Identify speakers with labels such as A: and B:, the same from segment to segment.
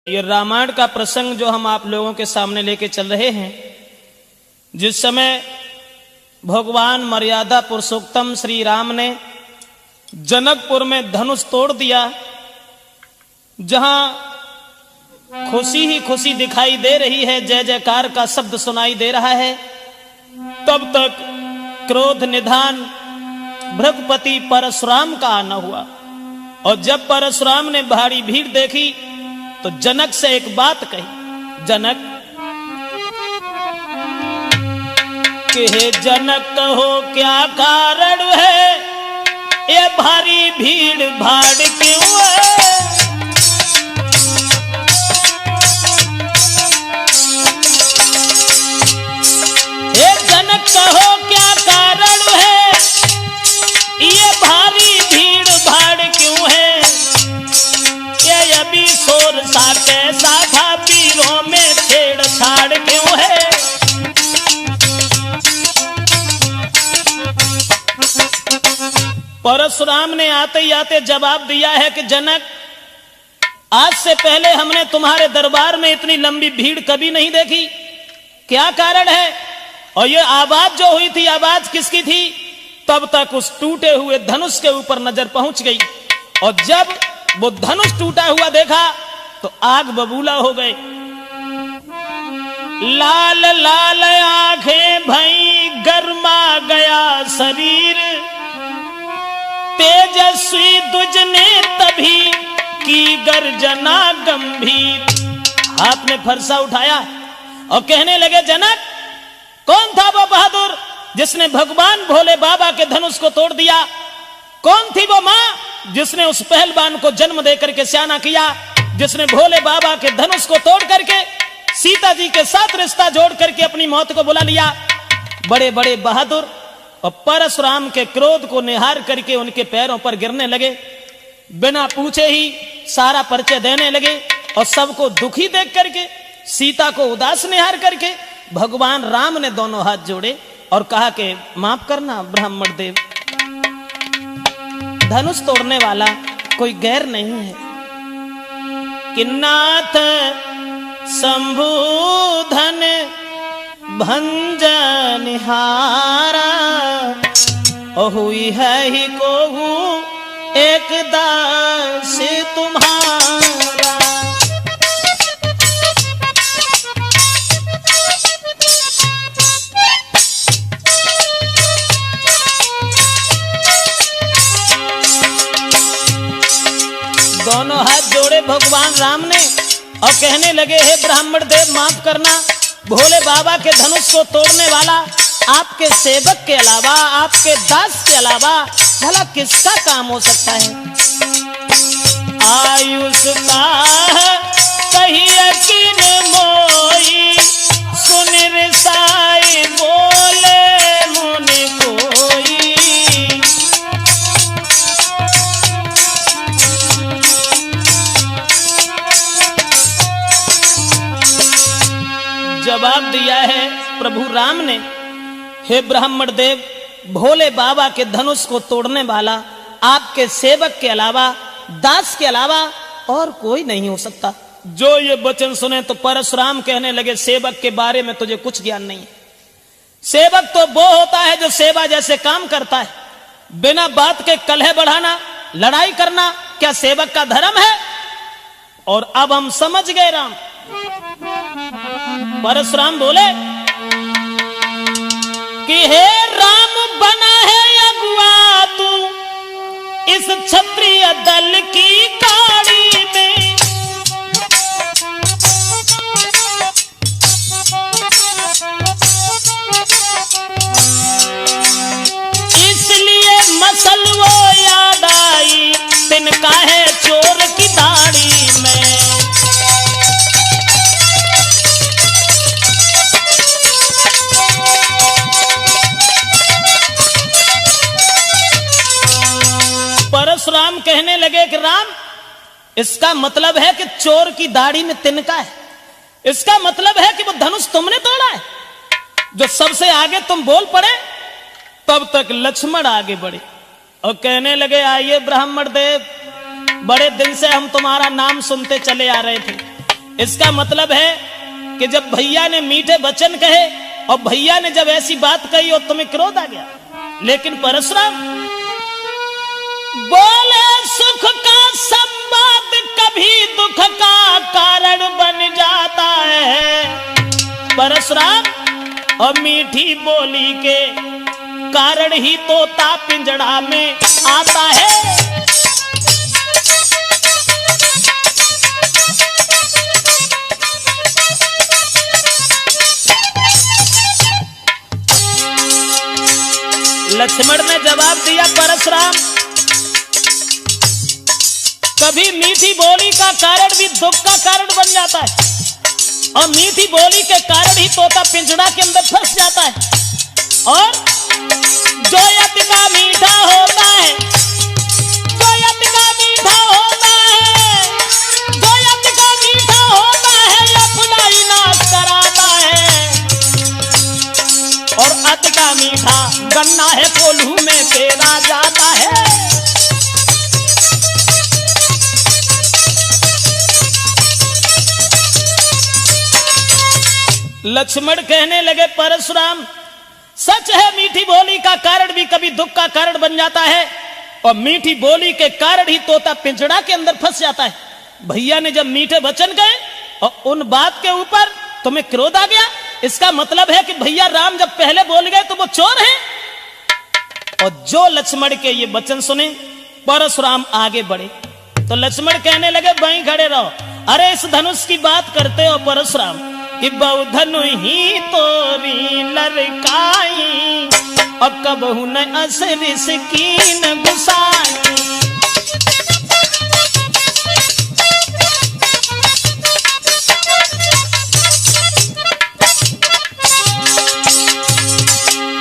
A: ये रामायण का प्रसंग जो हम आप लोगों के सामने लेके चल रहे हैं, जिस समय भगवान मर्यादा पुरुषोत्तम श्री राम ने जनकपुर में धनुष तोड़ दिया, जहां खुशी ही खुशी दिखाई दे रही है, जय जयकार का शब्द सुनाई दे रहा है, तब तक क्रोध निधान भृगुपति परशुराम का आना हुआ। और जब परशुराम ने भारी भीड़ देखी तो जनक से एक बात कही, जनक कि हे जनक कहो क्या कारण है, ये भारी भीड़ भाड़ क्यों है। हे जनक कहो क्या कारण है, ये भारी भीड़ भाड़ क्यों है। ये अभी शोर सा कैसा था, पीरों में छेड़छाड़ क्यों है। परशुराम ने आते ही आते जवाब दिया है कि जनक, आज से पहले हमने तुम्हारे दरबार में इतनी लंबी भीड़ कभी नहीं देखी, क्या कारण है। और ये आवाज जो हुई थी, आवाज किसकी थी। तब तक उस टूटे हुए धनुष के ऊपर नजर पहुंच गई, और जब वो धनुष टूटा हुआ देखा तो आग बबूला हो गए। लाल लाल आंखें भई, गरमा गया शरीर, तेजस्वी दुज ने तभी की गर्जना गंभीर। हाथ में फरसा उठाया और कहने लगे, जनक कौन था वो बहादुर जिसने भगवान भोले बाबा के धनुष को तोड़ दिया। कौन थी वो मां जिसने उस पहलवान को जन्म देकर के स्याना किया, जिसने भोले बाबा के धनुष को तोड़ करके सीता जी के साथ रिश्ता जोड़ करके अपनी मौत को बुला लिया। बड़े बड़े बहादुर और परशुराम के क्रोध को निहार करके उनके पैरों पर गिरने लगे, बिना पूछे ही सारा परिचय देने लगे। और सबको दुखी देख करके, सीता को उदास निहार करके भगवान राम ने दोनों हाथ जोड़े और कहा कि माफ करना ब्राह्मण देव, धनुष तोड़ने वाला कोई गैर नहीं है। कि नाथ शंभुधन भंजनिहारा, और हुई है ही को एक दास तुम्हारा। दोनों हाथ जोड़े भगवान राम ने और कहने लगे, हे ब्राह्मण देव माफ करना, भोले बाबा के धनुष को तोड़ने वाला आपके सेवक के अलावा, आपके दास के अलावा भला किसका काम हो सकता है। आयुष का कहिए किन मोई, सुन रिसाई बोले मुनि कोई। जवाब दिया है प्रभु राम ने, हे ब्राह्मण देव, भोले बाबा के धनुष को तोड़ने वाला आपके सेवक के अलावा, दास के अलावा और कोई नहीं हो सकता। जो ये वचन सुने तो परशुराम कहने लगे, सेवक के बारे में तुझे कुछ ज्ञान नहीं है। सेवक तो वो होता है जो सेवा जैसे काम करता है। बिना बात के कलह बढ़ाना, लड़ाई करना क्या सेवक का धर्म है। और अब हम समझ गए राम। परशुराम बोले कि हे राम बना है अगुआ तू इस क्षत्रिय दल की काड़ी में। इसलिए मसल वो याद आई, तिनका है चोर की दाढ़ी में। परशुराम कहने लगे कि राम, इसका मतलब है कि चोर की दाढ़ी में तिनका है। इसका मतलब है कि वो धनुष तुमने तोड़ा है। जो सबसे आगे तुम बोल पड़े, तब तक लक्ष्मण आगे बढ़े और कहने लगे, आइए ब्राह्मण देव, बड़े दिन से हम तुम्हारा नाम सुनते चले आ रहे थे। इसका मतलब है कि जब भैया ने मीठे वचन कहे और भैया ने जब ऐसी बात कही और तुम्हें क्रोध आ गया। लेकिन परशुराम बोले सुख का संवाद कभी दुख का कारण बन जाता है। परशुराम और मीठी बोली के कारण ही तोता पिंजड़ा में आता है। लक्ष्मण ने जवाब दिया, परशुराम कभी मीठी बोली का कारण भी दुख का कारण बन जाता है और मीठी बोली के कारण ही तोता पिंजड़ा के अंदर फंस जाता है। और जो अति का मीठा होता है, जो अति का मीठा होता है, जो अति का मीठा होता है अपना ही नाश कराता है। और अति का मीठा गन्ना है कोल्हू में पेरा जाता है। लक्ष्मण कहने लगे, परशुराम सच है मीठी बोली का कारण भी कभी दुख का कारण बन जाता है और मीठी बोली के कारण ही तोता पिंजड़ा के अंदर फंस जाता है। भैया ने जब मीठे वचन कहे और उन बात के ऊपर तुम्हें क्रोध आ गया, इसका मतलब है कि भैया राम जब पहले बोल गए तो वो चोर हैं। और जो लक्ष्मण के ये वचन सुने परशुराम आगे बढ़े तो लक्ष्मण कहने लगे, वहीं खड़े रहो। अरे इस धनुष की बात करते हो परशुराम कि बहु धनु ही तोरी लड़काई और कबहू न असर सकीन गुसाई।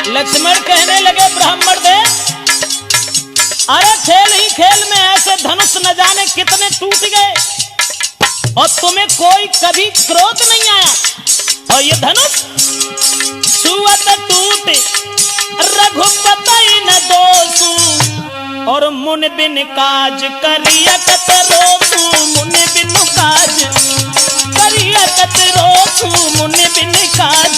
A: लक्ष्मण कहने लगे, ब्राह्मण दे अरे खेल ही खेल में ऐसे धनुष न जाने कितने टूट गए और तुम्हें कोई कभी क्रोध नहीं आया। और ये धनुष छुअत टूट रघुपति न दोषु और मुन बिन काज करियत रोसु। मुन बिन काज करियत रोसु, मुन बिन काज।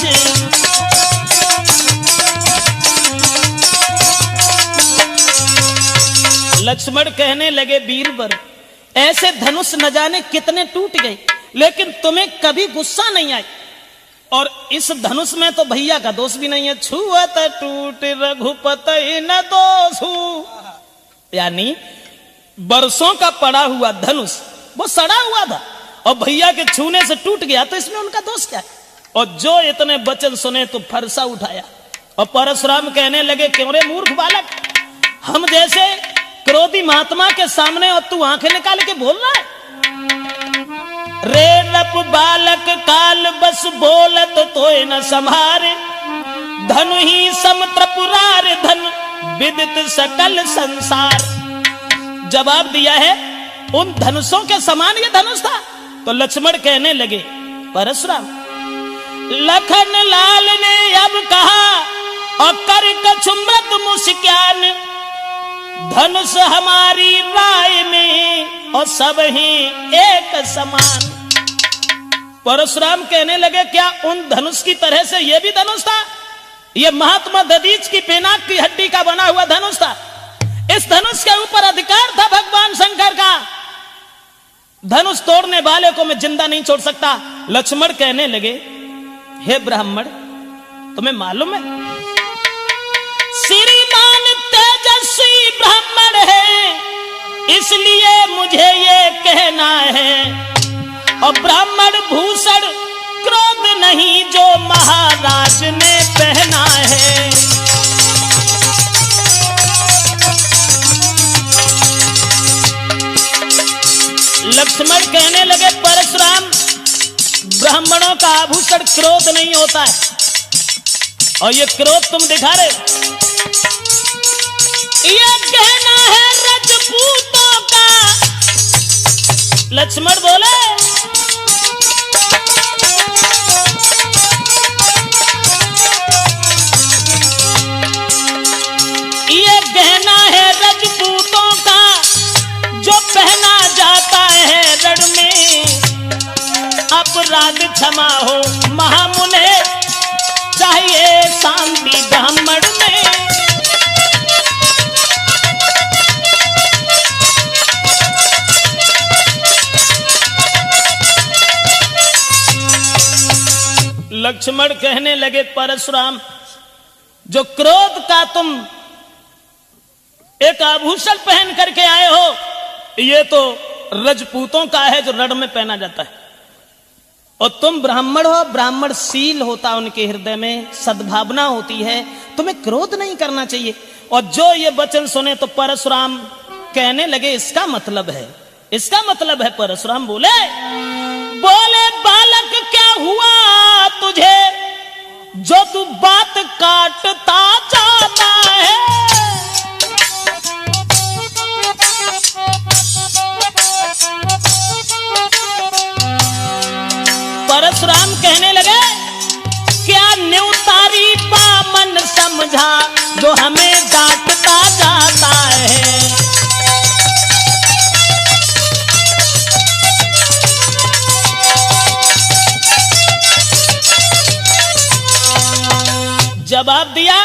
A: लक्ष्मण कहने लगे, वीरवर ऐसे धनुष न जाने कितने टूट गए लेकिन तुम्हें कभी गुस्सा नहीं आई। और इस धनुष में तो भैया का दोष भी नहीं है। छुअत टूट रघुपति न दोषु, यानी बरसों का पड़ा हुआ धनुष वो सड़ा हुआ था और भैया के छूने से टूट गया तो इसमें उनका दोष क्या है। और जो इतने वचन सुने तो फरसा उठाया और परशुराम कहने लगे, क्यों रे मूर्ख बालक, हम जैसे क्रोधी महात्मा के सामने और तू आंखें निकाल के बोल रहा है। रे नप बालक काल बस बोलत तोय न संभारे, धनु ही समत्रपुरार धन विदित सकल संसार। जवाब दिया है, उन धनुषों के समान ये धनुष था। तो लक्ष्मण कहने लगे, परशुराम लखन लाल ने अब कहा और कर कछुमृत मुस्कान, धनुष हमारी राय में और सब ही एक समान। परशुराम कहने लगे, क्या उन धनुष की तरह से यह भी धनुष था? यह महात्मा दधीच की पिनाक की हड्डी का बना हुआ धनुष था। इस धनुष के ऊपर अधिकार था भगवान शंकर का। धनुष तोड़ने वाले को मैं जिंदा नहीं छोड़ सकता। लक्ष्मण कहने लगे, हे ब्राह्मण तुम्हें मालूम है श्रीमान तेजस्वी ब्राह्मण है, इसलिए मुझे ये कहना है। और ब्राह्मण भूषण क्रोध नहीं जो महाराज ने पहना है। लक्ष्मण कहने लगे, परशुराम ब्राह्मणों का आभूषण क्रोध नहीं होता है और ये क्रोध तुम दिखा रहे, ये कहना है रजपूतों का। लक्ष्मण बोले, ये कहना है रजपूतों का जो पहना जाता है रण में। अपराध क्षमा हो महामुने, चाहिए शांति ब्राह्मण में। लक्ष्मण कहने लगे परशुराम, जो क्रोध का तुम एक आभूषण पहन करके आए हो, ये तो रजपूतों का है जो रण में पहना जाता है, और तुम ब्राह्मण हो, ब्राह्मण शील होता उनके हृदय में, सद्भावना होती है, तुम्हें क्रोध नहीं करना चाहिए। और जो ये वचन सुने तो परशुराम कहने लगे इसका मतलब है, इसका मतलब है। परशुराम बोले बालक क्या हुआ तुझे, जो तू बात काटता जाता है। परशुराम कहने लगे क्या न्यूतारी बामन समझा, जो हमें डांटता जाता है। जवाब दिया,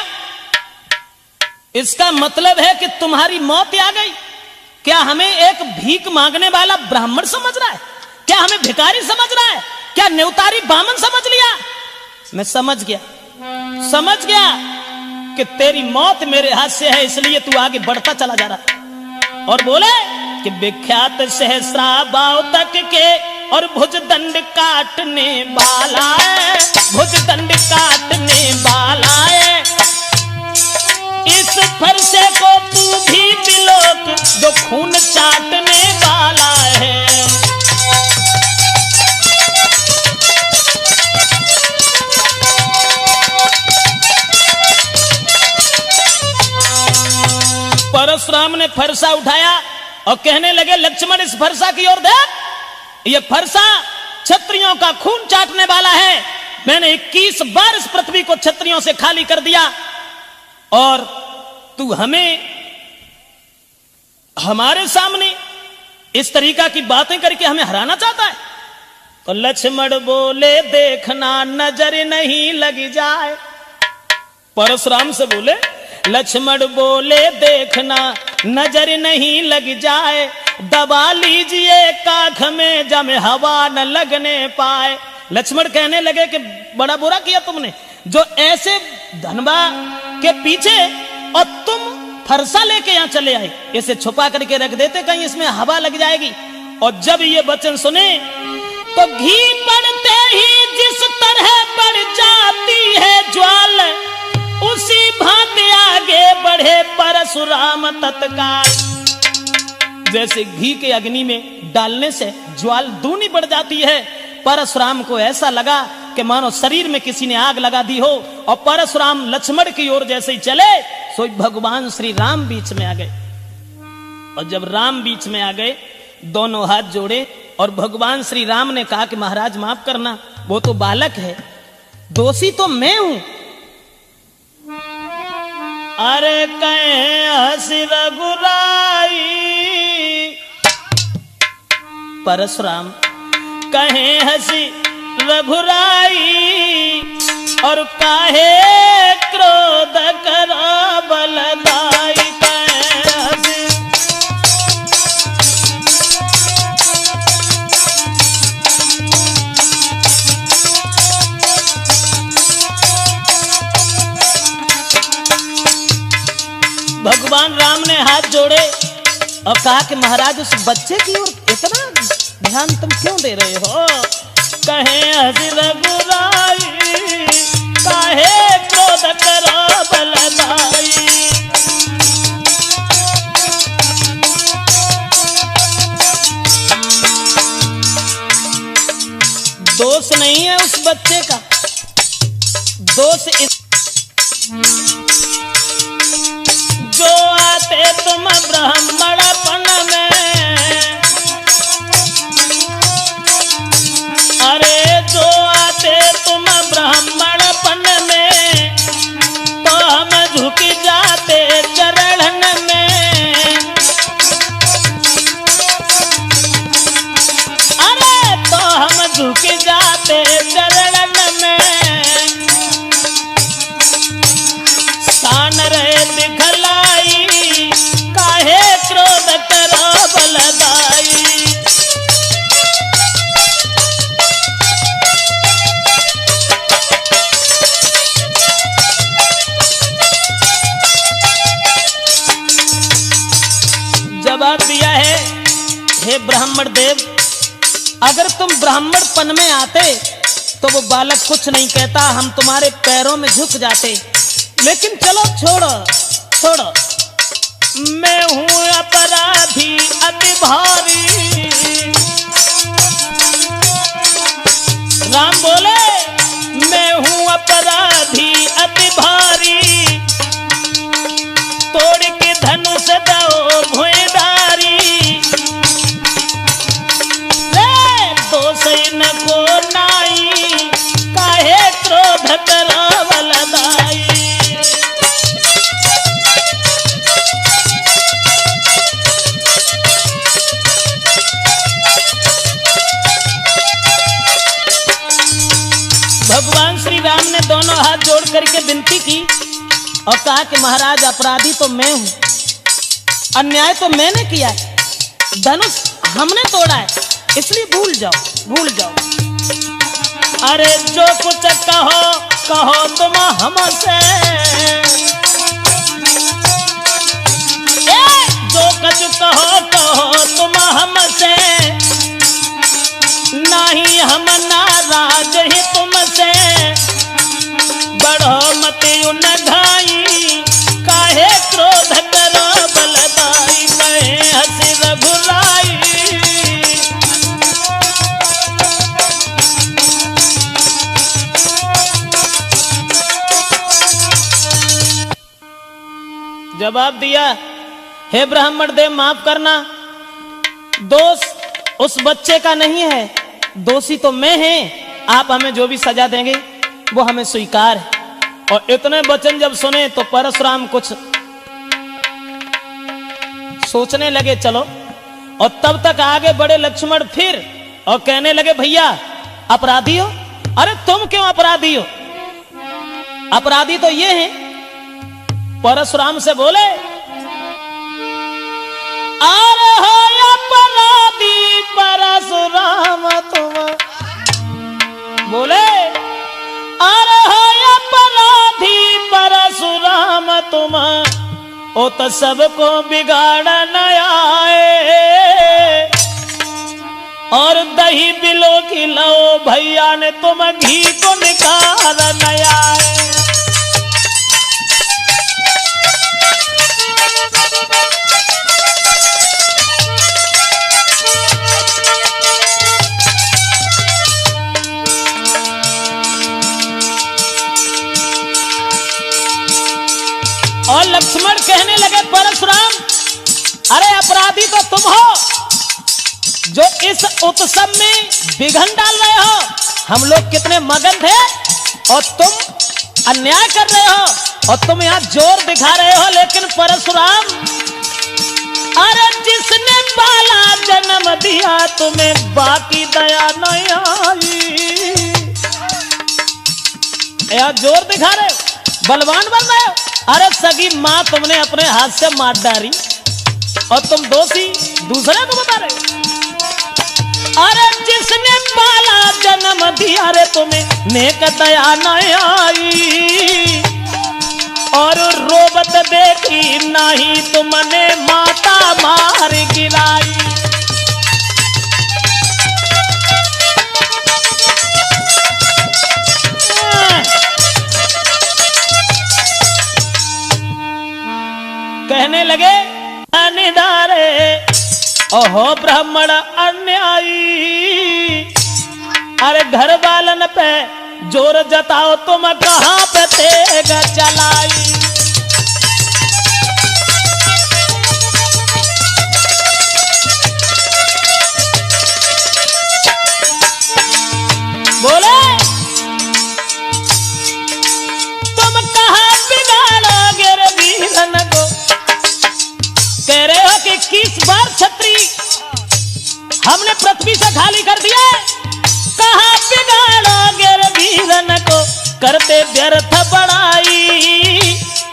A: इसका मतलब है कि तुम्हारी मौत आ गई। क्या हमें एक भीख मांगने वाला ब्राह्मण समझ रहा है? क्या हमें भिखारी समझ रहा है? क्या न्यूतारी बामन समझ लिया? मैं समझ गया कि तेरी मौत मेरे हाथ से है, इसलिए तू आगे बढ़ता चला जा रहा। और बोले कि विख्यात सहस्राबाव तक के और भुजदंड काटने वाला है, भुजदंड काटने वाला है। इस फरसे को तू भी बिलोक, जो खून चाटने वाला है। परशुराम ने फरसा उठाया और कहने लगे लक्ष्मण इस फरसा की ओर देख, ये फरसा क्षत्रियों का खून चाटने वाला है। मैंने 21 बार इस पृथ्वी को क्षत्रियों से खाली कर दिया, और तू हमें हमारे सामने इस तरीका की बातें करके हमें हराना चाहता है। तो लक्ष्मण बोले देखना नजर नहीं लग जाए। परशुराम से बोले, लक्ष्मण बोले देखना नजर नहीं लग जाए, दबा लीजिए काख में जमे हवा न लगने पाए। लक्ष्मण कहने लगे कि बड़ा बुरा किया तुमने, जो ऐसे धनबा के पीछे और तुम फरसा लेके यहां चले आए, इसे छुपा करके रख देते, कहीं इसमें हवा लग जाएगी। और जब ये वचन सुने तो घी पड़ते ही जिस तरह बढ़ जाती है ज्वाल, उसी भांति आगे बढ़े परशुराम तत्काल। जैसे घी के अग्नि में डालने से ज्वाल दूनी बढ़ जाती है, परशुराम को ऐसा लगा कि मानो शरीर में किसी ने आग लगा दी हो। और परशुराम लक्ष्मण की ओर जैसे ही चले, सो भगवान श्री राम बीच में आ गए। और जब राम बीच में आ गए, दोनों हाथ जोड़े और भगवान श्री राम ने कहा कि महाराज माफ करना, वो तो बालक है, दोषी तो मैं हूं। अरे कहे हंसी रघुराई, परशुराम कहे हंसी रघुराई, और काहे क्रोध करो बलदाई। कहे हंसी भगवान राम ने हाथ जोड़े और कहा कि महाराज उस बच्चे की ओर इतना ध्यान तुम क्यों दे रहे हो? कहे हंसी रघुराई, काहे क्रोध करो बलदाई। दोष नहीं है उस बच्चे का, दोष जो आते तुम ब्राह्मणपन में, अरे जो आते तुम ब्राह्मणपन में, तो हम झुक जाते चरणन में। अरे तो हम झुक हे ब्राह्मण देव, अगर तुम ब्राह्मणपन में आते तो वो बालक कुछ नहीं कहता, हम तुम्हारे पैरों में झुक जाते। लेकिन चलो छोड़ो छोड़ो, मैं हूं अपराधी अति भारी। राम बोले, मैं हूं अपराधी अति भारी, तोड़ के धनुष दो भुइंधारी। रे दोष न को नाई, काहे क्रोध करावल दाई। भगवान श्री राम ने दोनों हाथ जोड़ करके विनती की और कहा कि महाराज अपराधी तो मैं हूं, अन्याय तो मैंने किया है, धनुष हमने तोड़ा है, इसलिए भूल जाओ भूल जाओ। अरे जो कुछ कहो कहो तुम हमसे, जो कुछ कहो कहो तुम हमसे, नहीं हम नाराज ही तुमसे। बढ़ो मत उन घाई, काहे क्रोध करो बलदाई, कहे हंसी रघुराई। जवाब दिया, हे ब्राह्मण देव माफ करना, दोष उस बच्चे का नहीं है, दोषी तो मैं हैं। आप हमें जो भी सजा देंगे वो हमें स्वीकार है। और इतने वचन जब सुने तो परशुराम कुछ सोचने लगे, चलो। और तब तक आगे बढ़े लक्ष्मण फिर और कहने लगे, भैया अपराधी हो? अरे तुम क्यों अपराधी हो? अपराधी तो ये हैं। परशुराम से बोले, अरे हो अपराधी परशुराम तुम। बोले, अरे हो अपराधी परशुराम तुम, ओ तो सबको बिगाड़न आए। और दही बिलो खिलाओ भैया ने तुम घी को निकाल आए। और लक्ष्मण कहने लगे, परशुराम अरे अपराधी तो तुम हो जो इस उत्सव में विघ्न डाल रहे हो। हम लोग कितने मगन थे और तुम अन्याय कर रहे हो और तुम यहाँ जोर दिखा रहे हो। लेकिन परशुराम, अरे जिसने पाला जन्म दिया तुम्हें बाकी दया नहीं आई। यहाँ जोर दिखा रहे हो, बलवान बन रहे हो। अरे सगी माँ तुमने अपने हाथ से मार डाली और तुम दोषी दूसरे को बता रहे हो। अरे जिसने पाला जन्म दिया रे तुम्हें नेक दया नहीं आई। और रोबत देखी नहीं तुमने माता मार गिराई। कहने लगे, निधारे ओहो ब्राह्मण अन्यायी। अरे घर वालन पे जोर जताओ तुम कहां पे तेग चलाई। बोले, तुम कहां बिगाड़ोगे रे वीरन को। कह रहे हो कि 21 बार छत्री हमने पृथ्वी से खाली कर दिया। कहां बिगाड़ोगे रे वीरन को, करते व्यर्थ बड़ाई।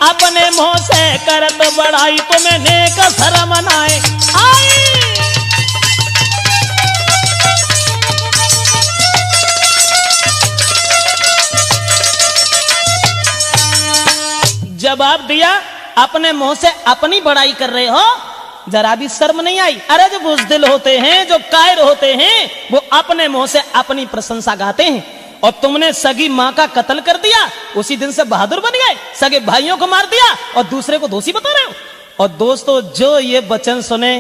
A: अपने मुंह से करत बड़ाई, तुम्हें नेक शर्म नाए आई। जवाब दिया, अपने मुंह से अपनी बड़ाई कर रहे हो जरा भी शर्म नहीं आई? अरे जो बुज़दिल होते हैं, जो कायर होते हैं, वो अपने मुंह से अपनी प्रशंसा गाते हैं। और तुमने सगी माँ का कत्ल कर दिया, उसी दिन से बहादुर बन गए, सगे भाइयों को मार दिया और दूसरे को दोषी बता रहे हो। और दोस्तों, जो ये वचन सुने,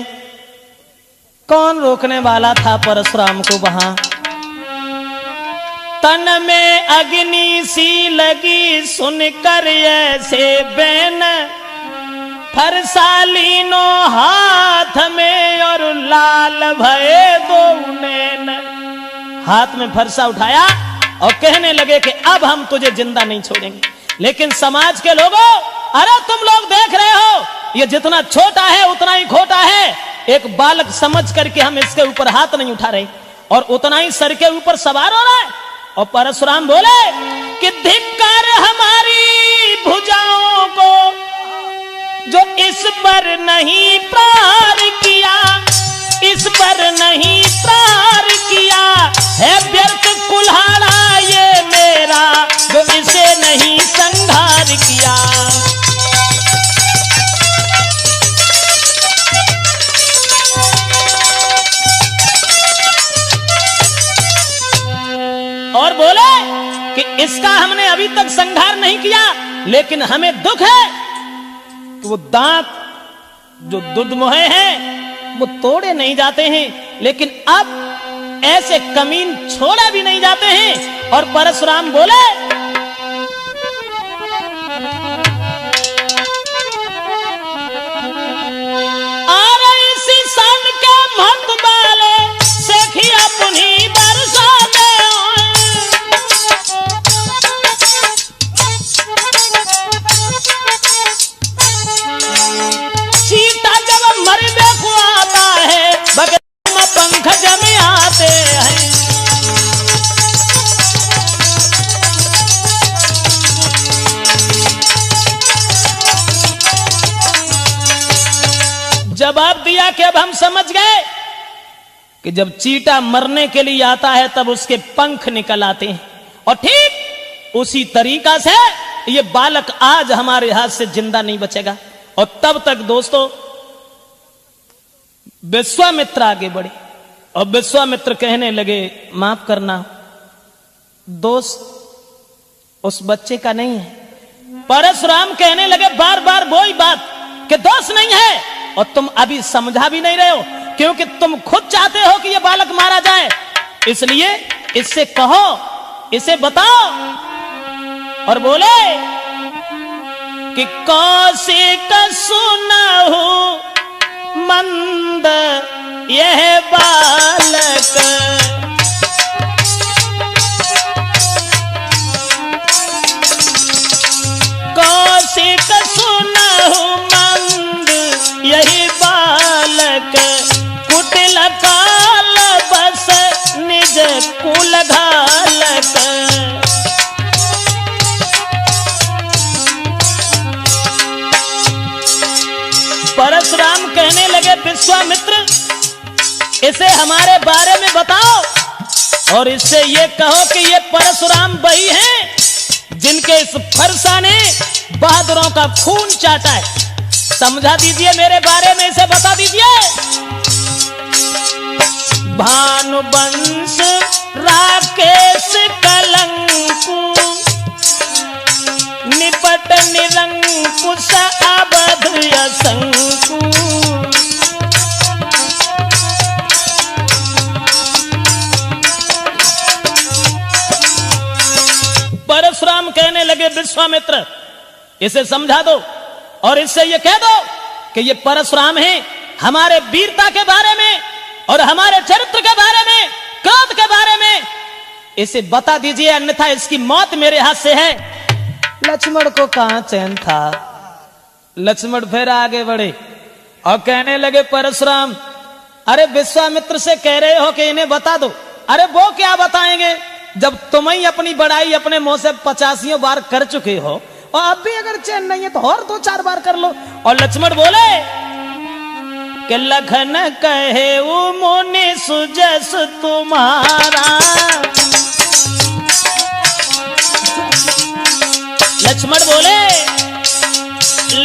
A: कौन रोकने वाला था परशुराम को? वहां तन में अग्नि सी लगी, सुनकर ऐसे बैन, फरसालीनो हाथ में और लाल भये दो नैन। हाथ में फरसा उठाया और कहने लगे कि अब हम तुझे जिंदा नहीं छोड़ेंगे। लेकिन समाज के लोगों, अरे तुम लोग देख रहे हो, ये जितना छोटा है उतना ही खोटा है। एक बालक समझ करके हम इसके ऊपर हाथ नहीं उठा रहे, और उतना ही सर के ऊपर सवार हो रहा है। और परशुराम बोले कि धिक्कार हमारी भुजाओं को, जो इस पर नहीं प्रहार किया, इस पर नहीं प्रहार किया है। व्यर्थ कुल्हाड़ा ये मेरा, जो इसे नहीं संहार किया। और बोले कि इसका हमने अभी तक संहार नहीं किया, लेकिन हमें दुख है कि वो दांत जो दुधमुहे हैं वो तोड़े नहीं जाते हैं, लेकिन अब ऐसे कमीन छोड़े भी नहीं जाते हैं। और परशुराम बोले अरे इसी सन के मत बाले सेखिया पुनी बरसा दे। चीता जब मरने को आता है, बगल में पंख जमे आते हैं। जवाब दिया कि अब हम समझ गए कि जब चीता मरने के लिए आता है तब उसके पंख निकल आते हैं, और ठीक उसी तरीका से ये बालक आज हमारे हाथ से जिंदा नहीं बचेगा। और तब तक दोस्तों विश्वामित्र आगे बढ़े, और विश्वामित्र कहने लगे माफ करना, दोस्त उस बच्चे का नहीं है। परशुराम कहने लगे बार बार वही बात कि दोस्त नहीं है, और तुम अभी समझा भी नहीं रहे हो, क्योंकि तुम खुद चाहते हो कि यह बालक मारा जाए। इसलिए इससे कहो, इसे बताओ। और बोले कि कौशिक सुनहु मंद यह बालक, कौशिक सुनहु मंद यही बालक, कुटिल काल बस निज कुल घालक। परशुराम कहने लगे विश्वामित्र, इसे हमारे बारे में बताओ, और इससे ये कहो कि ये परशुराम वही हैं जिनके इस फरसा ने बहादुरों का खून चाटा है। समझा दीजिए मेरे बारे में, इसे बता दीजिए। भानुवंश राकेश कलंकु, निपट निरंकुश अवध असंकु। परशुराम कहने लगे विश्वामित्र, इसे समझा दो, और इससे ये कह दो कि ये परशुराम हैं हमारे वीरता के बारे में और हमारे चरित्र के बारे में, क्रोध के बारे में। इसे बता दीजिए, अन्यथा इसकी मौत मेरे हाथ से है। लक्ष्मण को कहां चैन था। लक्ष्मण फिर आगे बढ़े और कहने लगे परशुराम, अरे विश्वामित्र से कह रहे हो कि इन्हें बता दो। अरे वो क्या बताएंगे, जब तुम ही अपनी बड़ाई अपने मुंह से 50 बार कर चुके हो, और अब भी अगर चैन नहीं है तो और 2-4 बार कर लो। और लक्ष्मण बोले कि लखन कहे वो मुनि सुजस तुम्हारा। लक्ष्मण बोले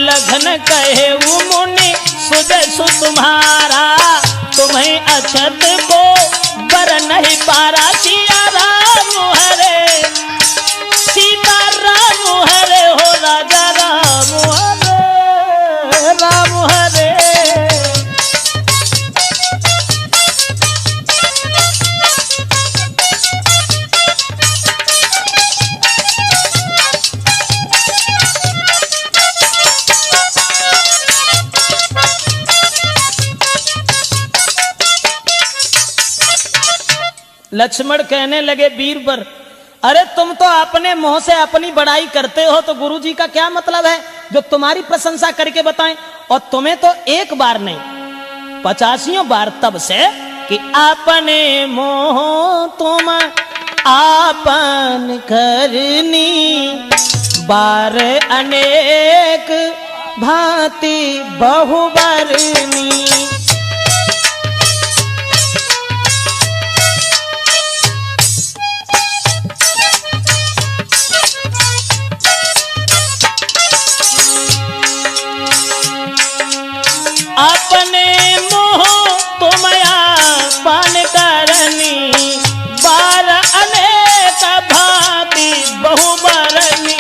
A: लखन कहे वो मुनि जैसो तुम्हारा, तुम्हें अछत को बर नहीं पारा। सिया राम हरे सीता राम हरे हो राजा राम हरे राम हरे। लक्ष्मण कहने लगे बीरबर, अरे तुम तो अपने मुंह से अपनी बड़ाई करते हो, तो गुरुजी का क्या मतलब है जो तुम्हारी प्रशंसा करके बताएं। और तुम्हें तो एक बार नहीं 85 बार तब से कि अपने मोह तुम आपन करनी, बार अनेक भांति बहुबरनी। अपने मोह तुमया पान करनी, बार अनेक भांति बहुबरनी।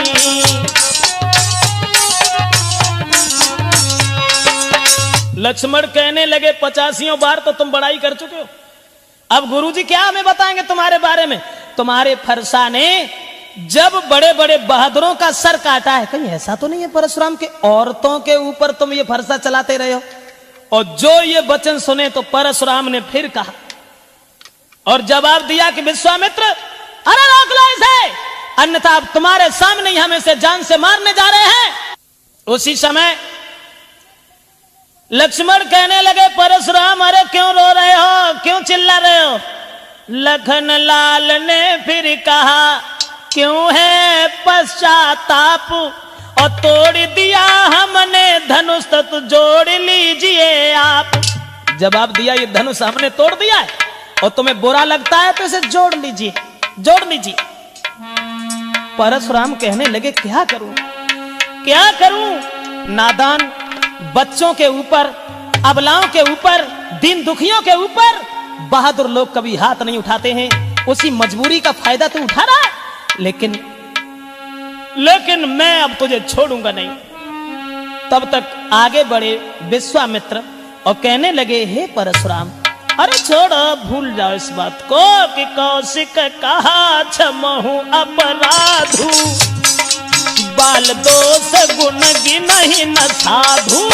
A: लक्ष्मण कहने लगे 85 बार तो तुम बड़ाई कर चुके हो, अब गुरुजी क्या हमें बताएंगे तुम्हारे बारे में। तुम्हारे फरसा ने जब बड़े बड़े बहादुरों का सर काटा है, कहीं ऐसा तो नहीं है परशुराम के औरतों के ऊपर तुम ये फरसा चलाते रहे हो। और जो ये वचन सुने तो परशुराम ने फिर कहा और जवाब दिया कि विश्वामित्र, अरे रोक लो इसे, अन्यथा अब तुम्हारे सामने ही हम इसे जान से मारने जा रहे हैं। उसी समय लक्ष्मण कहने लगे, परशुराम अरे क्यों रो रहे हो, क्यों चिल्ला रहे हो। लखन लाल ने फिर कहा, क्यों है पश्चाताप, और तोड़ दिया हमने धनुष तो जोड़ लीजिए आप। जवाब दिया, ये धनुष हमने तोड़ दिया है और तुम्हें बुरा लगता है तो इसे जोड़ लीजिए, जोड़ लीजिए। परशुराम कहने लगे, क्या करूं, क्या करूं। नादान बच्चों के ऊपर, अबलाओं के ऊपर, दीन दुखियों के ऊपर बहादुर लोग कभी हाथ नहीं उठाते हैं। उसी मजबूरी का फायदा तो उठा रहा है, लेकिन मैं अब तुझे छोड़ूंगा नहीं। तब तक आगे बढ़े विश्वामित्र और कहने लगे, हे परशुराम, अरे छोड़ो, भूल जाओ इस बात को कि कौशिक कहा क्षमहु अपराधु, बाल दोष गुण गिनहि न साधु।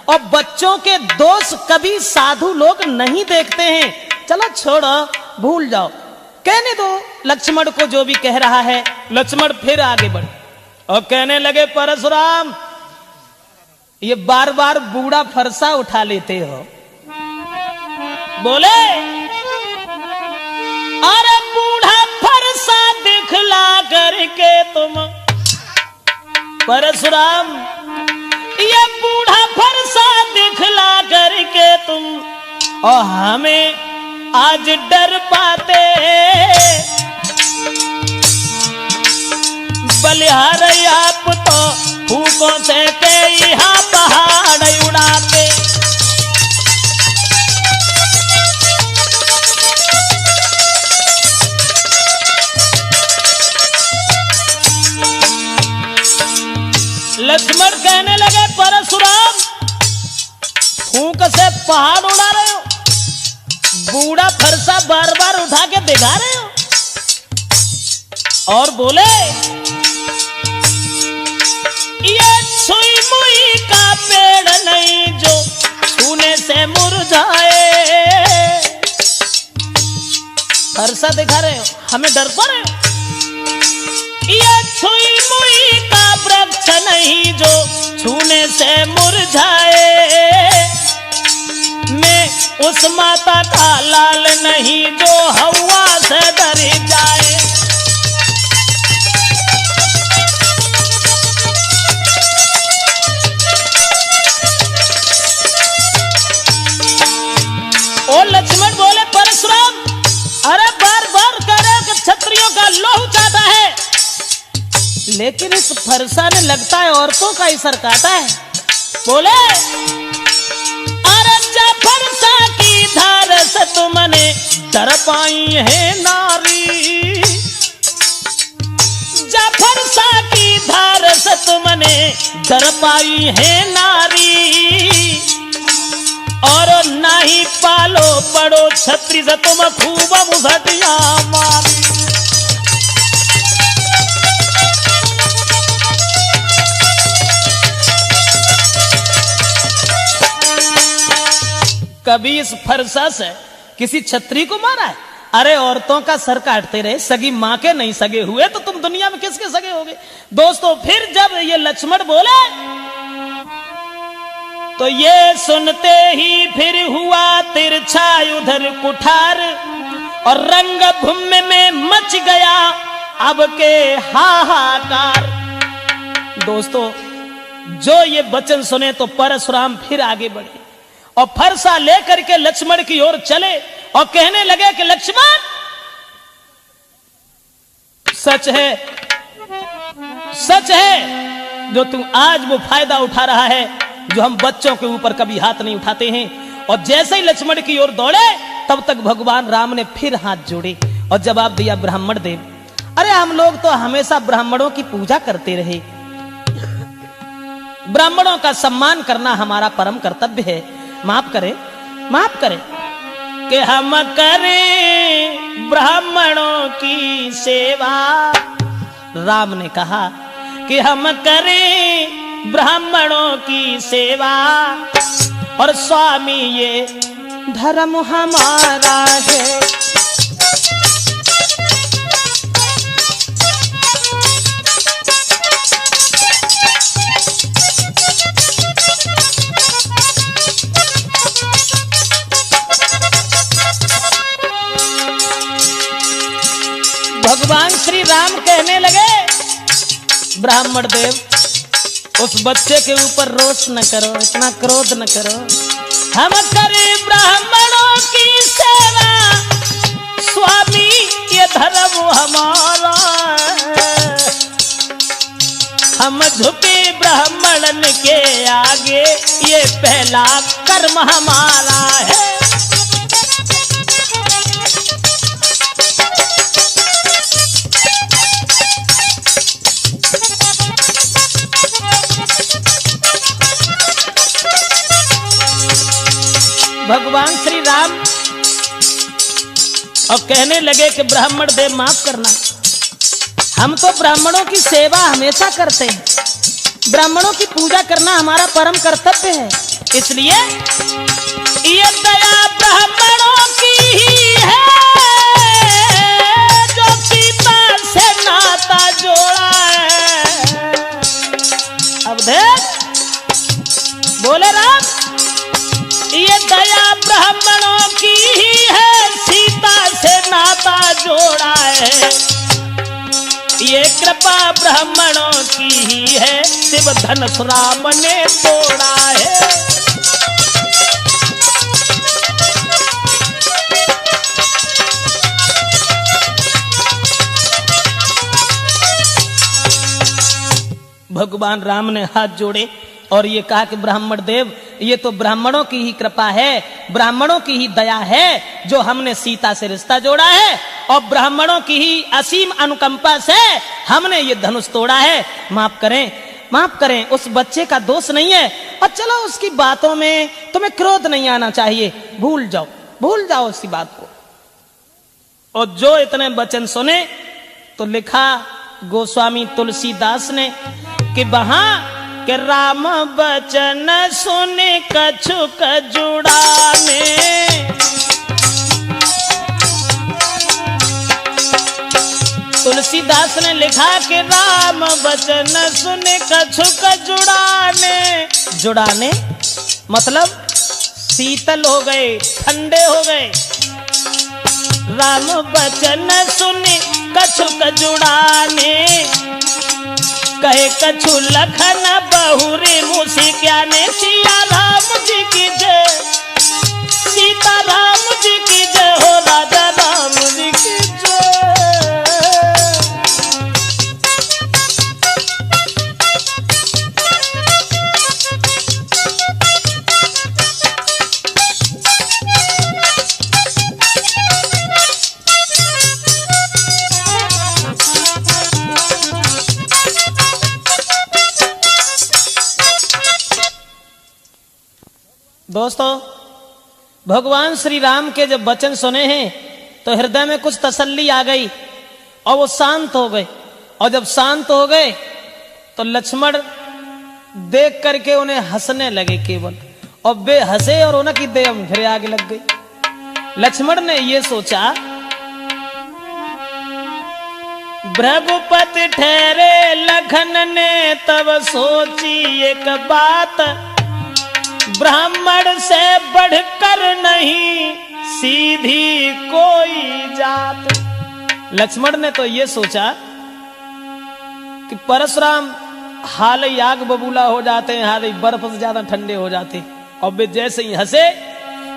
A: और बच्चों के दोष कभी साधु लोग नहीं देखते हैं। चलो छोड़ो, भूल जाओ, कहने दो लक्ष्मण को जो भी कह रहा है। लक्ष्मण फिर आगे बढ़े और कहने लगे, परशुराम ये बार बार बूढ़ा फरसा उठा लेते हो। बोले, अरे बूढ़ा फरसा दिखला करके तुम, परशुराम ये बूढ़ा फरसा दिखला करके तुम और हमें आज डर पाते, बलिहार आप तो फूकों से के यहाँ पहाड़ उड़ाते। लक्ष्मण कहने लगे, परशुराम फूंक से पहाड़ उड़ा रहे हो, बूढ़ा फरसा बार बार उठा के दिखा रहे हो। और बोले, ये सुई मुई का पेड़ नहीं जो छूने से मुरझाए। फरसा दिखा रहे हो, हमें डर पा रहे हो। ये छुई मुई का वृक्ष नहीं जो छूने से मुरझाए, मैं उस माता का लाल नहीं जो हवा से डर जाए। लेकिन इस फरसा ने लगता है औरतों का ही सर काटा है। बोले अरे जा फरसा की धार से तुमने डर पाई है नारी, जा फरसा की धार से तुमने डर पाई है नारी, और नाही पालो पड़ो छत्री से तुम खूब मुझटिया मारी। कभी इस फरसा से किसी छत्री को मारा है? अरे औरतों का सर काटते रहे, सगी मां के नहीं सगे हुए तो तुम दुनिया में किसके सगे होगे? दोस्तों फिर जब ये लक्ष्मण बोले तो ये सुनते ही फिर हुआ तिरछा उधर कुठार, और रंग भूमि में मच गया अब के हाहाकार। दोस्तों जो ये वचन सुने तो परशुराम फिर आगे बढ़े और फरसा लेकर के लक्ष्मण की ओर चले और कहने लगे कि लक्ष्मण सच है जो तू आज वो फायदा उठा रहा है जो हम बच्चों के ऊपर कभी हाथ नहीं उठाते हैं। और जैसे ही लक्ष्मण की ओर दौड़े तब तक भगवान राम ने फिर हाथ जोड़े और जवाब दिया ब्राह्मण देव, अरे हम लोग तो हमेशा ब्राह्मणों की पूजा करते रहे, ब्राह्मणों का सम्मान करना हमारा परम कर्तव्य है, माफ करें कि हम करें ब्राह्मणों की सेवा। राम ने कहा कि हम करें ब्राह्मणों की सेवा, और स्वामी ये धर्म हमारा है। भगवान श्री राम कहने लगे ब्राह्मण देव उस बच्चे के ऊपर रोष न करो, इतना क्रोध न करो, हम करें ब्राह्मणों की सेवा, स्वामी ये धर्म हमारा, हम झुके ब्राह्मणन के आगे, ये पहला कर्म हमारा है। भगवान श्री राम और कहने लगे कि ब्राह्मण देव माफ करना, हम तो ब्राह्मणों की सेवा हमेशा करते हैं, ब्राह्मणों की पूजा करना हमारा परम कर्तव्य है, इसलिए ये दया ब्राह्मणों की ही है जो सीता से नाता जोड़ा है। अब देख बोले राम, ये दया ब्राह्मणों की ही है, सीता से नाता जोड़ा है, ये कृपा ब्राह्मणों की ही है, शिव धनुष राम ने तोड़ा है। भगवान राम ने हाथ जोड़े और ये कहा कि ब्राह्मण देव ये तो ब्राह्मणों की ही कृपा है, ब्राह्मणों की ही दया है जो हमने सीता से रिश्ता जोड़ा है, और ब्राह्मणों की ही असीम अनुकंपा से हमने ये धनुष तोड़ा है। माफ करें, उस बच्चे का दोष नहीं है, और चलो उसकी बातों में तुम्हें क्रोध नहीं आना चाहिए, भूल जाओ उसकी बात को। और जो इतने वचन सुने तो लिखा गोस्वामी तुलसीदास ने कि वहां कि राम बचन सुने कछुक जुड़ाने, तुलसीदास ने लिखा कि राम बचन सुने कछुक जुड़ाने मतलब शीतल हो गए, ठंडे हो गए। राम बचन सुने कछुक जुड़ाने, कहे कछु लखन बहुरे मुझे क्या ने, सिया राम जी की जय, सीता राम जी की जय हो, राजा राम जी की जय। दोस्तों, भगवान श्री राम के जब वचन सुने हैं तो हृदय में कुछ तसल्ली आ गई और वो शांत हो गए। और जब शांत हो गए तो लक्ष्मण देख करके उन्हें हंसने लगे केवल, और वे हंसे और उनकी देह फिर आगे लग गई। लक्ष्मण ने ये सोचा, भृगुपति ठहरे लखन ने तब सोची एक बात, ब्राह्मण से बढ़कर नहीं सीधी कोई जात। लक्ष्मण ने तो ये सोचा कि परशुराम हाल ही आग बबूला हो जाते हैं, हाल ही बर्फ से ज्यादा ठंडे हो जाते हैं। और वे जैसे ही हंसे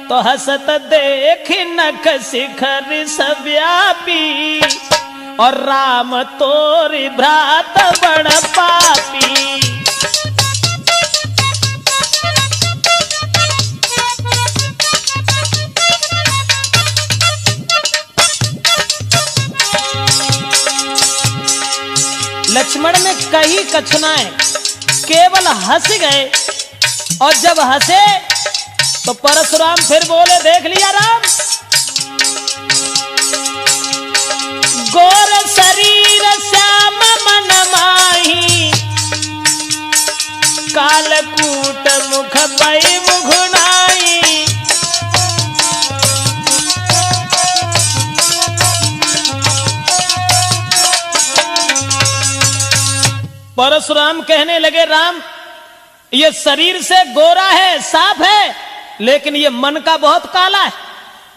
A: तो हंसत देख नख शिखर सव्यापी, और राम तोरी भ्रात बड़ पापी। लक्ष्मण ने कही कछुनाएं, केवल हंस गए। और जब हंसे तो परशुराम फिर बोले, देख लिया राम, गोर शरीर श्याम मन माही, कालकूट मुख पै मुघुनाई। परशुराम कहने लगे, राम ये शरीर से गोरा है, साफ है, लेकिन ये मन का बहुत काला है।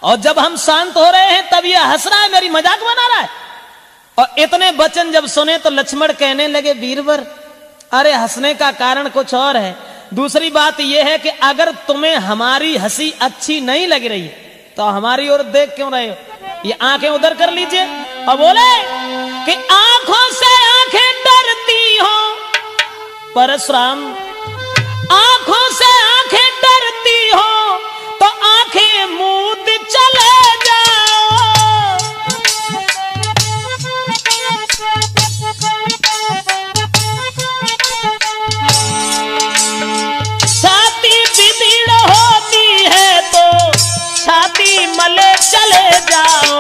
A: और जब हम शांत हो रहे हैं तब ये हंस रहा है, मेरी मजाक बना रहा है। और इतने वचन जब सुने तो लक्ष्मण कहने लगे, वीरवर अरे हंसने का कारण कुछ और है। दूसरी बात यह है कि अगर तुम्हें हमारी हंसी अच्छी नहीं लग रही है तो हमारी ओर देख क्यों रहे हो, ये आंखें उधर कर लीजिए। और बोले कि आंखों से आंखें डरती हो परशुराम, आंखों से आंखें डरती हो तो आंखें मूंद चले जाओ। छाती बिगड़ होती है तो छाती मले चले जाओ।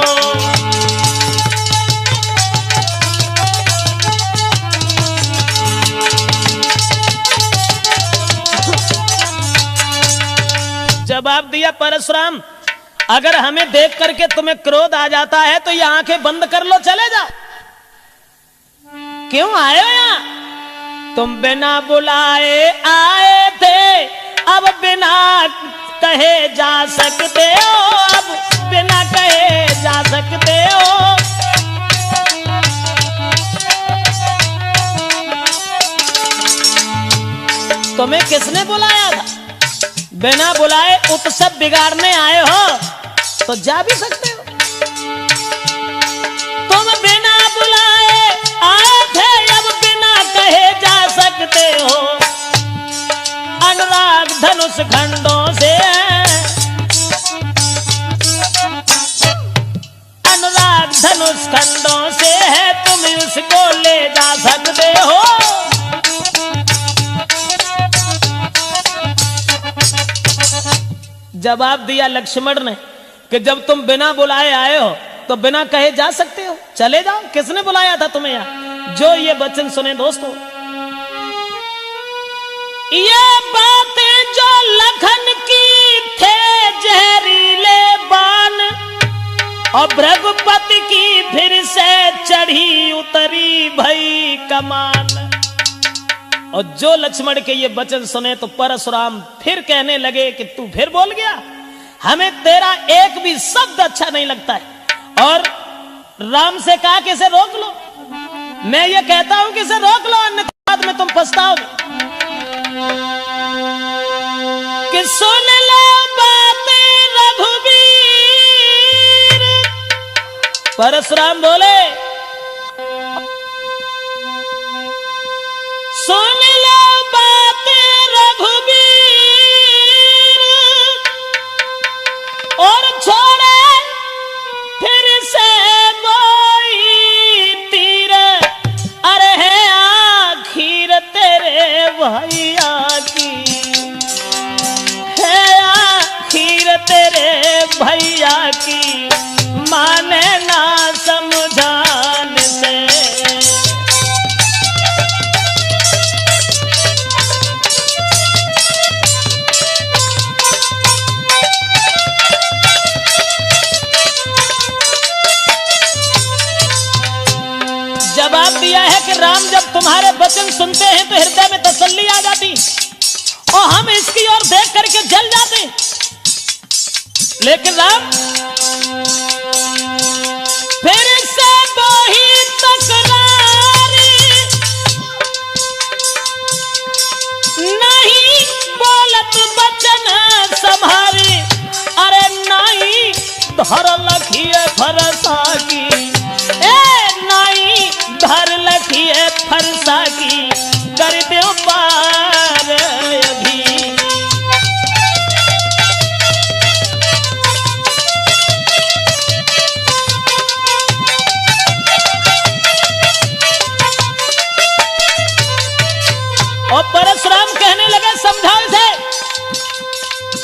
A: जवाब दिया परशुराम, अगर हमें देख करके तुम्हें क्रोध आ जाता है तो ये आंखें बंद कर लो, चले जाओ। क्यों आए हो यहां? तुम बिना बुलाए आए थे, अब बिना कहे जा सकते हो, अब बिना कहे जा सकते हो। तुम्हें किसने बुलाया था? बिना बुलाए उत्सव बिगाड़ने आए हो तो जा भी सकते हो। तुम बिना बुलाए आए थे, अब बिना कहे जा सकते हो। अनुराग धनुष खंडों से, अनुराग धनुष खंडों से है, तुम उसको ले जा सकते हो। जवाब दिया लक्ष्मण ने कि जब तुम बिना बुलाए आए हो तो बिना कहे जा सकते हो, चले जाओ। किसने बुलाया था तुम्हें यहां? जो ये वचन सुने दोस्तों, ये बातें जो लखन की थे जहरीले बाण, और भृगुपति की फिर से चढ़ी उतरी भई कमान। और जो लक्ष्मण के ये वचन सुने तो परशुराम फिर कहने लगे कि तू फिर बोल गया, हमें तेरा एक भी शब्द अच्छा नहीं लगता है। और राम से कहा कि इसे रोक लो। मैं ये कहता हूं कि इसे रोक लो, अन्यथा बाद में तुम पछताओगे। कि सुन लो बातें रघुवीर, परशुराम बोले सुन लो बातें रघुवीर, और छोड़े फिर से कोई तीर, अरे है आखिर तेरे भैया की, है माने ना समझाने से। जवाब दिया है कि राम जब तुम्हारे वचन सुनते हैं तो हृदय में तसल्ली आ जाती और हम इसकी ओर देख करके जल जाते। लेकिन राम फिर से वही तकरारी, नहीं बोलत वचन संभारी। अरे नहीं धर लखिए फरसा की, धर लखिए फरसा की, कर दो पार अभी। और परशुराम कहने लगे समझाओ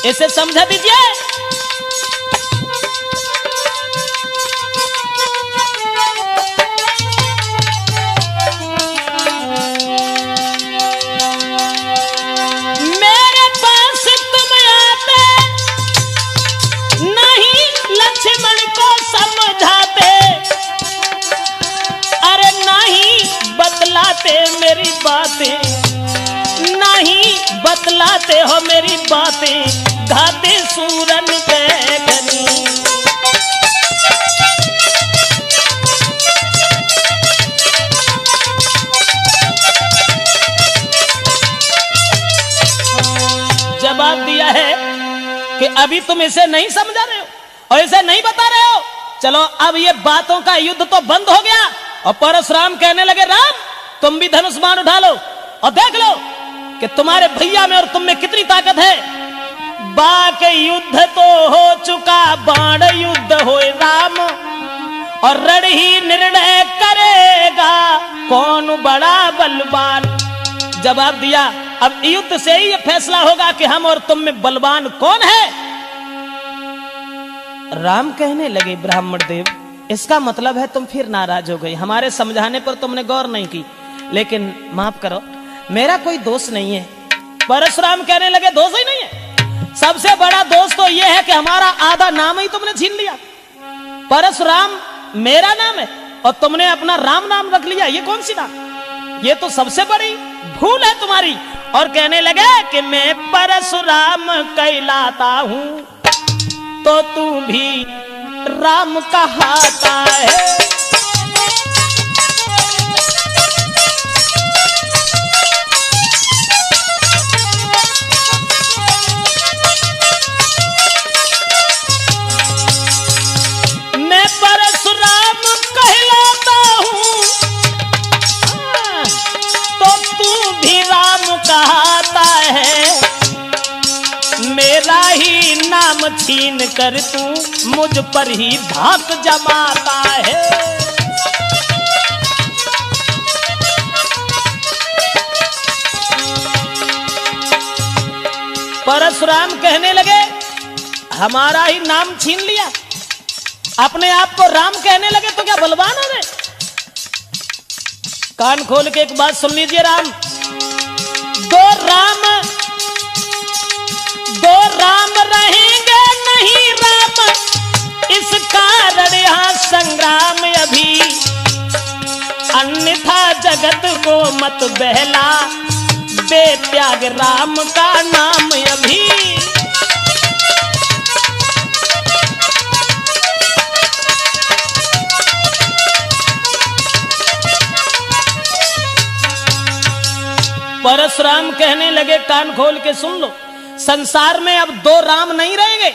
A: इसे समझा दीजिए। मेरी बातें नहीं बतलाते हो, मेरी बातें घाते सूरन पे घनी। जवाब दिया है कि अभी तुम इसे नहीं समझा रहे हो और इसे नहीं बता रहे हो। चलो अब ये बातों का युद्ध तो बंद हो गया। और परशुराम कहने लगे राम तुम भी धनुष बाण उठा लो और देख लो कि तुम्हारे भैया में और तुम में कितनी ताकत है। बाक युद्ध तो हो चुका, बाण युद्ध होए राम, और रण ही निर्णय करेगा कौन बड़ा बलवान। जवाब दिया अब युद्ध से ही यह फैसला होगा कि हम और तुम में बलवान कौन है। राम कहने लगे ब्राह्मण देव इसका मतलब है तुम फिर नाराज हो गई, हमारे समझाने पर तुमने गौर नहीं की। लेकिन माफ करो मेरा कोई दोष नहीं है। परशुराम कहने लगे दोष ही नहीं है, सबसे बड़ा दोष तो यह है कि हमारा आधा नाम ही तुमने छीन लिया। परशुराम मेरा नाम है और तुमने अपना राम नाम रख लिया, ये कौन सी बात, ये तो सबसे बड़ी भूल है तुम्हारी। और कहने लगे कि मैं परशुराम कहलाता हूं तो तू भी राम कहाता है। मैं परशुराम कहलाता हूं तो तू भी राम कहाता है। मेरा ही नाम छीन कर तू मुझ पर ही धाक जमाता है। परशुराम कहने लगे हमारा ही नाम छीन लिया, अपने आप को राम कहने लगे तो क्या बलवान हो गए। कान खोल के एक बात सुन लीजिए राम, दो राम रहेंगे नहीं राम, इस कारण यहाँ संग्राम अभी, अन्यथा जगत को मत बहला, बेत्याग राम का नाम अभी। परशुराम कहने लगे कान खोल के सुन लो, संसार में अब दो राम नहीं रहेंगे,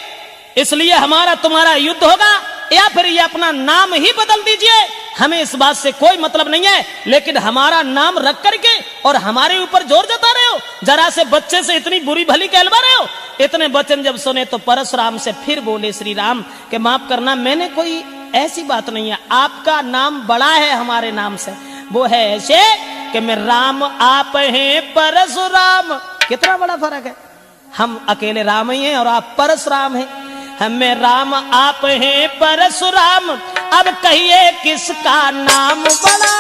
A: इसलिए हमारा तुम्हारा युद्ध होगा या फिर ये अपना नाम ही बदल दीजिए, हमें इस बात से कोई मतलब नहीं है। लेकिन हमारा नाम रख करके और हमारे ऊपर जोर जता रहे हो, जरा से बच्चे से इतनी बुरी भली कहलवा रहे हो। इतने वचन जब सुने तो परशुराम से फिर बोले श्री राम कि माफ करना, मैंने कोई ऐसी बात नहीं है, आपका नाम बड़ा है हमारे नाम से, वो है ऐसे कि मैं राम आप हैं परशुराम। कितना बड़ा फर्क है, हम अकेले राम ही हैं और आप परशुराम हैं। हमें राम आप हैं परशुराम, अब कहिए किसका नाम बड़ा।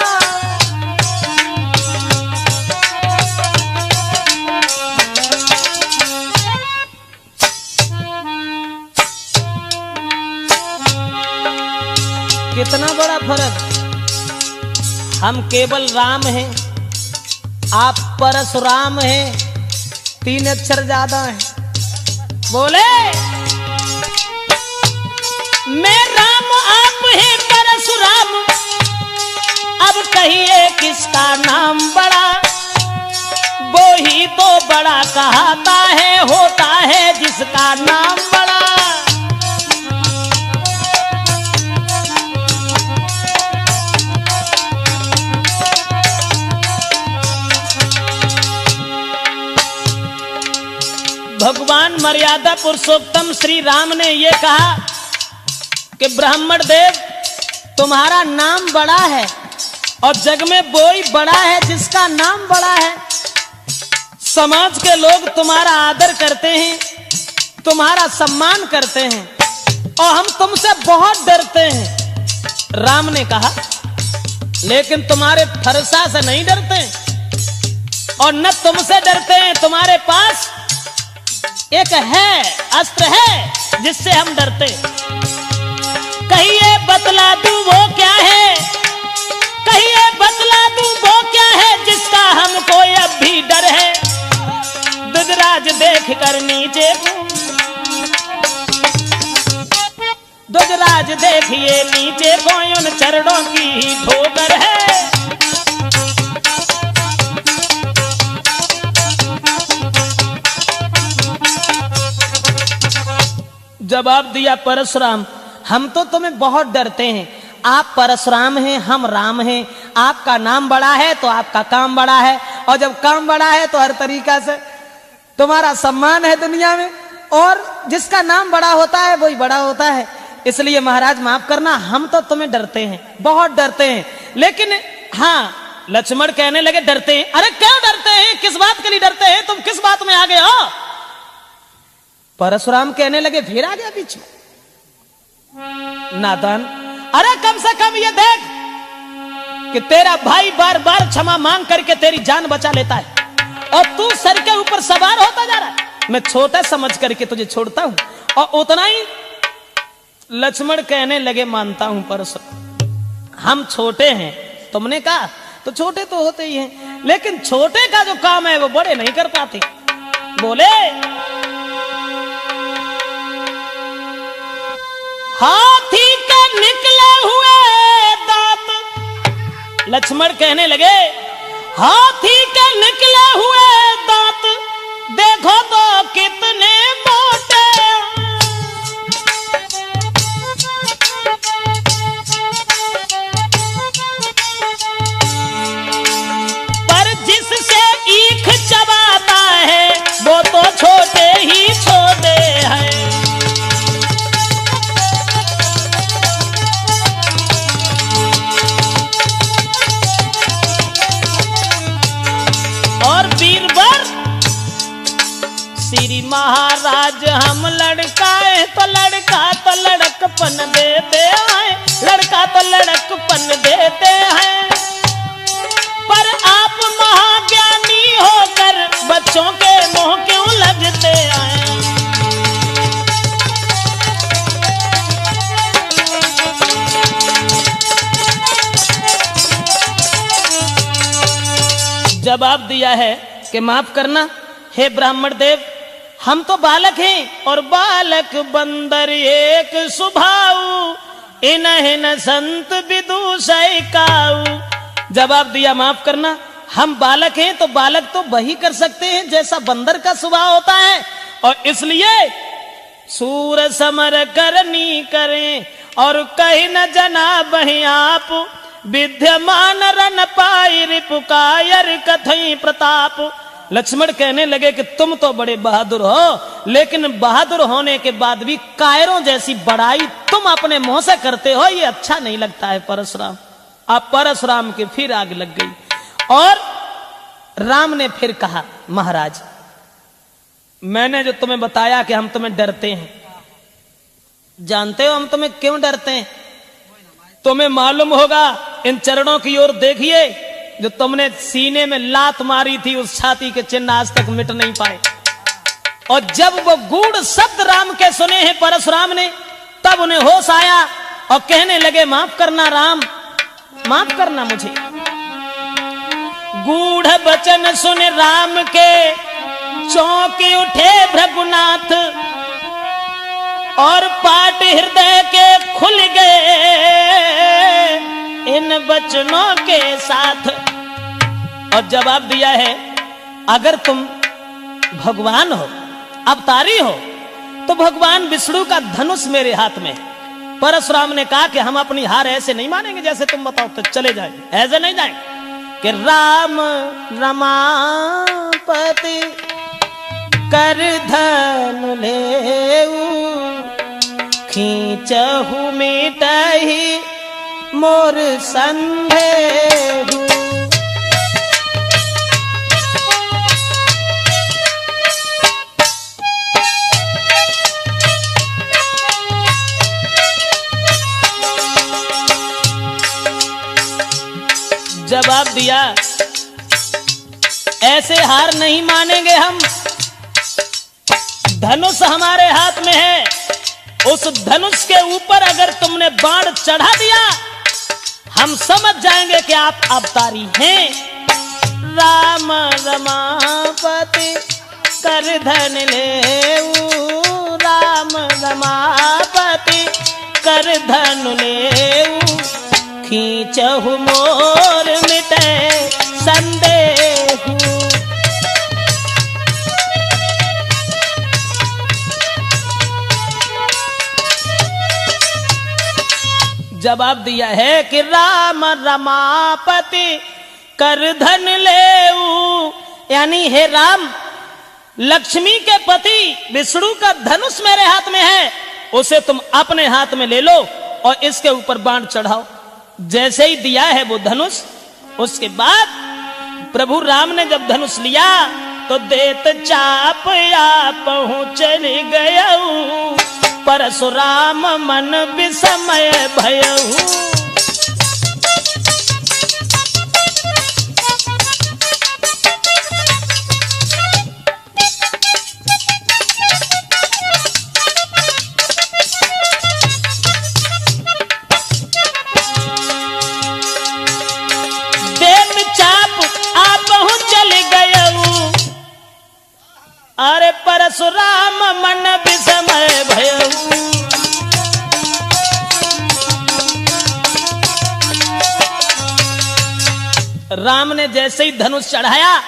A: कितना बड़ा फर्क, हम केवल राम हैं, आप परशुराम हैं, 3 अक्षर ज्यादा हैं। बोले मैं राम आप हैं परशुराम, अब कहिए किसका नाम बड़ा। वो ही तो बड़ा कहता है, होता है जिसका नाम बड़ा। भगवान मर्यादा पुरुषोत्तम श्री राम ने ये कहा कि ब्राह्मण देव तुम्हारा नाम बड़ा है और जग में वो ही बड़ा है जिसका नाम बड़ा है। समाज के लोग तुम्हारा आदर करते हैं, तुम्हारा सम्मान करते हैं और हम तुमसे बहुत डरते हैं। राम ने कहा लेकिन तुम्हारे फरसा से नहीं डरते और न तुमसे डरते हैं। तुम्हारे पास एक है, अस्त्र है जिससे हम डरते। कहिए बतला दूं वो क्या है, कहिए बतला दूं वो क्या है जिसका हमको अब भी डर है। दुजराज देख कर नीचे, दुजराज देखिए नीचे कोई उन चरणों की ही ठोकर है। जवाब दिया परशुराम, हम तो तुम्हें बहुत डरते हैं। आप परशुराम हैं, हम राम हैं। आपका नाम बड़ा है तो आपका काम बड़ा है, और जब काम बड़ा है तो हर तरीका से तुम्हारा सम्मान है दुनिया में, और जिसका नाम बड़ा होता है वही बड़ा होता है। इसलिए महाराज माफ करना, हम तो तुम्हें डरते हैं, बहुत डरते हैं। लेकिन हाँ, लक्ष्मण कहने लगे डरते हैं। अरे क्यों डरते हैं, किस बात के लिए डरते हैं, तुम किस बात में आ गए हो। परशुराम कहने लगे, फिर आ गया बीच में नादान। अरे कम से कम ये देख कि तेरा भाई बार बार क्षमा मांग करके तेरी जान बचा लेता है और तू सर के ऊपर सवार होता जा रहा है। मैं छोटा समझ करके तुझे छोड़ता हूं। और उतना ही लक्ष्मण कहने लगे, मानता हूं परशुराम, हम छोटे हैं। तुमने कहा तो छोटे तो होते ही हैं, लेकिन छोटे का जो काम है वो बड़े नहीं कर पाते। बोले हाथी के निकले हुए दांत, लक्ष्मण कहने लगे हाथी के निकले हुए दांत देखो तो कितने मोटे। पर जिससे ईख चबाता है वो तो छोटे ही छोटे हैं। श्री महाराज हम लड़काए तो लड़कपन देते हैं, लड़का तो लड़कपन देते हैं। पर आप महाज्ञानी होकर बच्चों के मोह क्यों लगते हैं। जवाब दिया है कि माफ करना हे ब्राह्मण देव, हम तो बालक हैं और बालक बंदर एक सुभाऊ, इन्हें संत विदुषय काऊ। जवाब दिया माफ करना, हम बालक हैं तो बालक तो वही कर सकते हैं जैसा बंदर का स्वभाव होता है, और इसलिए सूर समर करनी करें और कहीं न जना बही आप। विद्यमान रन पाई रिपुकायर कथई प्रताप। लक्ष्मण कहने लगे कि तुम तो बड़े बहादुर हो, लेकिन बहादुर होने के बाद भी कायरों जैसी बड़ाई तुम अपने मुंह से करते हो, ये अच्छा नहीं लगता है परशुराम। अब परशुराम की फिर आग लग गई और राम ने फिर कहा, महाराज मैंने जो तुम्हें बताया कि हम तुम्हें डरते हैं, जानते हो हम तुम्हें क्यों डरते हैं? तुम्हें मालूम होगा, इन चरणों की ओर देखिए, जो तुमने सीने में लात मारी थी उस छाती के चिन्ह आज तक मिट नहीं पाए। और जब वो गूढ़ शब्द राम के सुने हैं परशुराम ने, तब उन्हें होश आया और कहने लगे, माफ करना राम, माफ करना मुझे। गूढ़ वचन सुन राम के चौंकी उठे भृगुनाथ, और पाट हृदय के खुल गए इन वचनों के साथ। और जवाब दिया है, अगर तुम भगवान हो, अवतारी हो, तो भगवान विष्णु का धनुष मेरे हाथ में। परशुराम ने कहा कि हम अपनी हार ऐसे नहीं मानेंगे, जैसे तुम बताओ तो चले जाएंगे, ऐसे नहीं जाएंगे। कि राम रमापति कर धनु लेऊ, खींचहु मिटहि मोर संदेहु। जवाब दिया, ऐसे हार नहीं मानेंगे हम। धनुष हमारे हाथ में है, उस धनुष के ऊपर अगर तुमने बाण चढ़ा दिया, हम समझ जाएंगे कि आप अवतारी हैं। राम रमापति कर धन लेऊ, राम रमापति कर धन लेऊ, खींचहु मोर मिटे संदेहु। जवाब दिया है कि राम रमापति कर धन लेऊ, यानी हे राम, लक्ष्मी के पति विष्णु का धनुष मेरे हाथ में है, उसे तुम अपने हाथ में ले लो और इसके ऊपर बाण चढ़ाओ। जैसे ही दिया है वो धनुष, उसके बाद प्रभु राम ने जब धनुष लिया तो देत चाप या पहुंचल गयऊ, परशुराम मन विस्मय भयऊ। अरे परशुराम मन विस्मय भयऊ। राम ने जैसे ही धनुष चढ़ाया,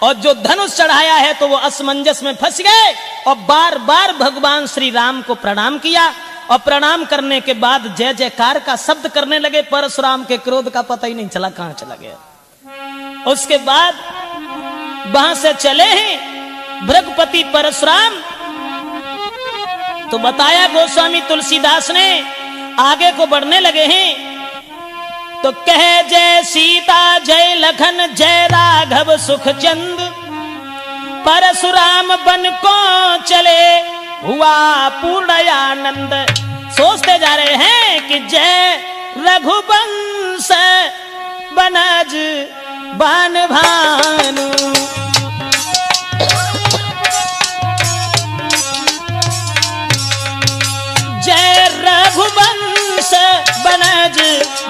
A: और जो धनुष चढ़ाया है तो वो असमंजस में फंस गए और बार बार भगवान श्री राम को प्रणाम किया। और प्रणाम करने के बाद जय जयकार का शब्द करने लगे। परशुराम के क्रोध का पता ही नहीं चला कहां चला गया। उसके बाद वहां से चले हैं भृगुपति परशुराम। तो बताया गोस्वामी तुलसीदास ने, आगे को बढ़ने लगे हैं तो कहे, जय सीता जय लखन जय राघव सुख चंद, परशुराम बन को चले हुआ पूर्ण आनंद। सोचते जा रहे हैं कि जय रघुवंश बनज बान भानु, जय रघुवंश बनज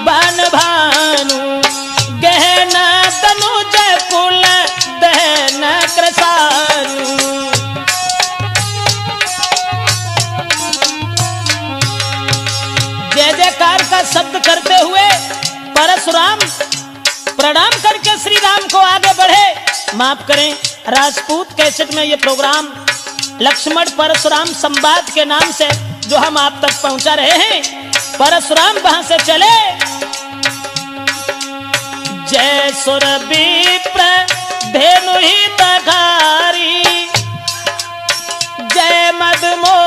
A: बन भानु, गहना तनुज कुल दहन कृसानु। जय जयकार का शब्द करते हुए परशुराम प्रणाम करके श्री राम को आगे बढ़े। माफ करें, राजपूत कैसेट में ये प्रोग्राम लक्ष्मण परशुराम संवाद के नाम से जो हम आप तक पहुंचा रहे हैं। परशुराम वहां से चले, जय सुर विप्र धेनु ही तखारी, जय मद मोह